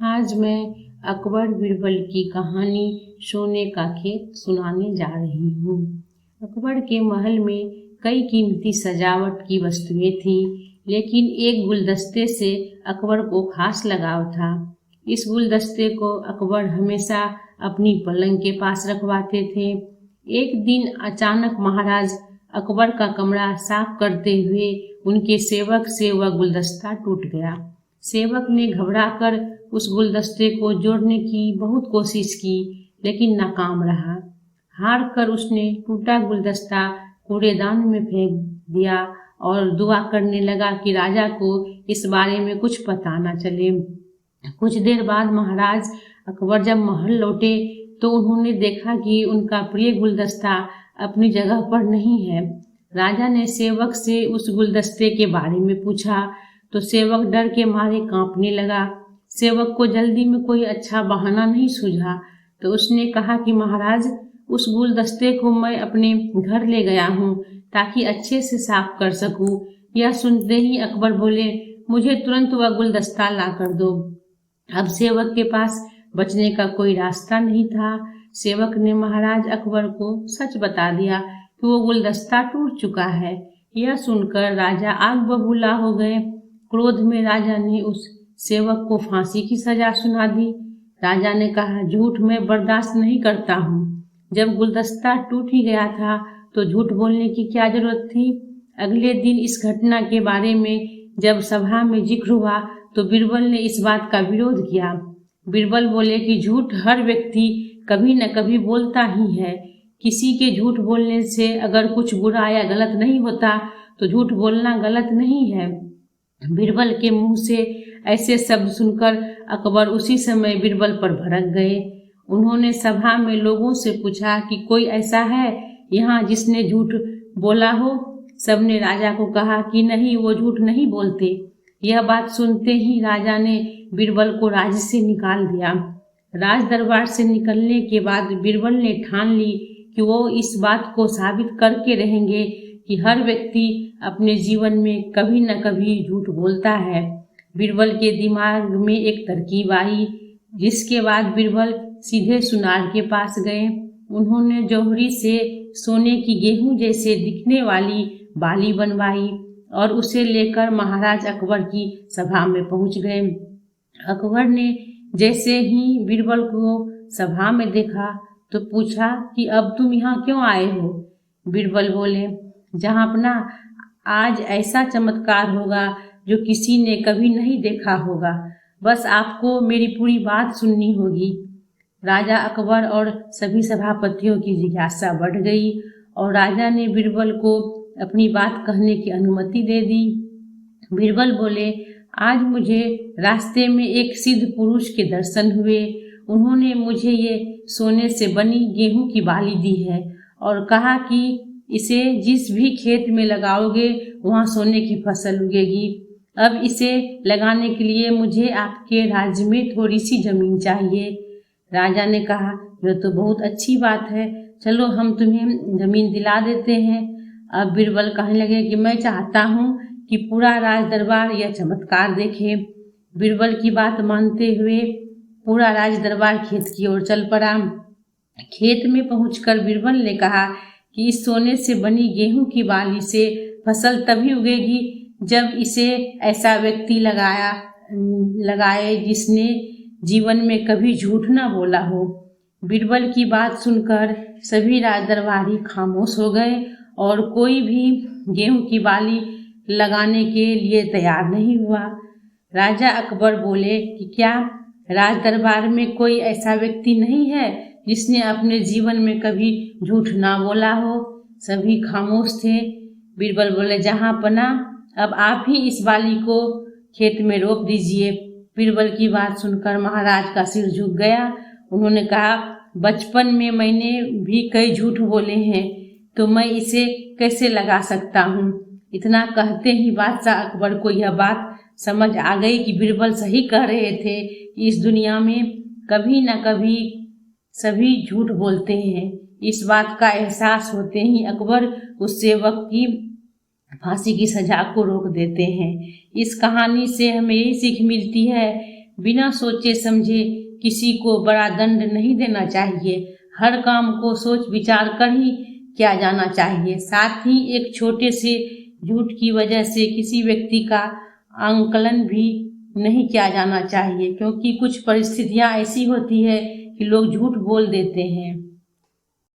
आज मैं अकबर बीरबल की कहानी सोने का खेत सुनाने जा रही हूँ। अकबर के महल में कई कीमती सजावट की वस्तुएं थीं, लेकिन एक गुलदस्ते से अकबर को खास लगाव था। इस गुलदस्ते को अकबर हमेशा अपनी पलंग के पास रखवाते थे। एक दिन अचानक महाराज अकबर का कमरा साफ करते हुए उनके सेवक से वह गुलदस्ता टूट गया। सेवक ने घबराकर उस गुलदस्ते को जोड़ने की बहुत कोशिश की, लेकिन नाकाम रहा। हार कर उसने टूटा गुलदस्ता कूड़ेदान में फेंक दिया और दुआ करने लगा कि राजा को इस बारे में कुछ पता न चले। कुछ देर बाद महाराज अकबर जब महल लौटे तो उन्होंने देखा कि उनका प्रिय गुलदस्ता अपनी जगह पर नहीं है। राजा ने सेवक से उस गुलदस्ते के बारे में पूछा तो सेवक डर के मारे कांपने लगा। सेवक को जल्दी में कोई अच्छा बहाना नहीं सूझा तो उसने कहा कि महाराज, उस गुलदस्ते को मैं अपने घर ले गया हूँ ताकि अच्छे से साफ कर सकूं। यह सुनते ही अकबर बोले, मुझे तुरंत वह गुलदस्ता ला कर दो। अब सेवक के पास बचने का कोई रास्ता नहीं था। सेवक ने महाराज अकबर को सच बता दिया कि वो गुलदस्ता टूट चुका है। यह सुनकर राजा आग बबूला हो गए। क्रोध में राजा ने उस सेवक को फांसी की सजा सुना दी। राजा ने कहा, झूठ मैं बर्दाश्त नहीं करता हूँ। जब गुलदस्ता टूट ही गया था तो झूठ बोलने की क्या जरूरत थी। अगले दिन इस घटना के बारे में जब सभा में जिक्र हुआ तो बीरबल ने इस बात का विरोध किया। बीरबल बोले कि झूठ हर व्यक्ति कभी न कभी बोलता ही है। किसी के झूठ बोलने से अगर कुछ बुरा या गलत नहीं होता तो झूठ बोलना गलत नहीं है। बीरबल के मुंह से ऐसे शब्द सुनकर अकबर उसी समय बीरबल पर भड़क गए। उन्होंने सभा में लोगों से पूछा कि कोई ऐसा है यहाँ जिसने झूठ बोला हो। सबने राजा को कहा कि नहीं, वो झूठ नहीं बोलते। यह बात सुनते ही राजा ने बीरबल को राज्य से निकाल दिया। राज दरबार से निकलने के बाद बीरबल ने ठान ली कि वो इस बात को साबित करके रहेंगे कि हर व्यक्ति अपने जीवन में कभी न कभी झूठ बोलता है। बीरबल के दिमाग में एक तरकीब आई, जिसके बाद बीरबल सीधे सुनार के पास गए। उन्होंने जौहरी से सोने की गेहूं जैसे दिखने वाली बाली बनवाई और उसे लेकर महाराज अकबर की सभा में पहुंच गए। अकबर ने जैसे ही बीरबल को सभा में देखा तो पूछा कि अब तुम यहाँ क्यों आए हो। बीरबल बोले, जहांपना, आज ऐसा चमत्कार होगा जो किसी ने कभी नहीं देखा होगा। बस आपको मेरी पूरी बात सुननी होगी। राजा अकबर और सभी सभापतियों की जिज्ञासा बढ़ गई और राजा ने बीरबल को अपनी बात कहने की अनुमति दे दी। बीरबल बोले, आज मुझे रास्ते में एक सिद्ध पुरुष के दर्शन हुए। उन्होंने मुझे ये सोने से बनी गेहूं की बाली दी है और कहा कि इसे जिस भी खेत में लगाओगे वहाँ सोने की फसल उगेगी। अब इसे लगाने के लिए मुझे आपके राज्य में थोड़ी सी जमीन चाहिए। राजा ने कहा, यह तो बहुत अच्छी बात है, चलो हम तुम्हें जमीन दिला देते हैं। अब बीरबल कहने लगे कि मैं चाहता हूँ कि पूरा राज दरबार यह चमत्कार देखे। बीरबल की बात मानते हुए पूरा राज दरबार खेत की ओर चल पड़ा। खेत में पहुंचकर बीरबल ने कहा कि इस सोने से बनी गेहूं की बाली से फसल तभी उगेगी जब इसे ऐसा व्यक्ति लगाए जिसने जीवन में कभी झूठ न बोला हो। बीरबल की बात सुनकर सभी राज दरबारी खामोश हो गए और कोई भी गेहूं की बाली लगाने के लिए तैयार नहीं हुआ। राजा अकबर बोले कि क्या राज दरबार में कोई ऐसा व्यक्ति नहीं है जिसने अपने जीवन में कभी झूठ ना बोला हो। सभी खामोश थे। बीरबल बोले, जहां पना, अब आप ही इस बाली को खेत में रोप दीजिए। बीरबल की बात सुनकर महाराज का सिर झुक गया। उन्होंने कहा, बचपन में मैंने भी कई झूठ बोले हैं तो मैं इसे कैसे लगा सकता हूँ। इतना कहते ही बादशाह अकबर को यह बात समझ आ गई कि बीरबल सही कह रहे थे कि इस दुनिया में कभी न कभी सभी झूठ बोलते हैं। इस बात का एहसास होते ही अकबर उस सेवक की फांसी की सजा को रोक देते हैं। इस कहानी से हमें यही सीख मिलती है बिना सोचे समझे किसी को बड़ा दंड नहीं देना चाहिए। हर काम को सोच विचार कर ही किया जाना चाहिए। साथ ही एक छोटे से झूठ की वजह से किसी व्यक्ति का आंकलन भी नहीं किया जाना चाहिए, क्योंकि कुछ परिस्थितियां ऐसी होती है कि लोग झूठ बोल देते हैं।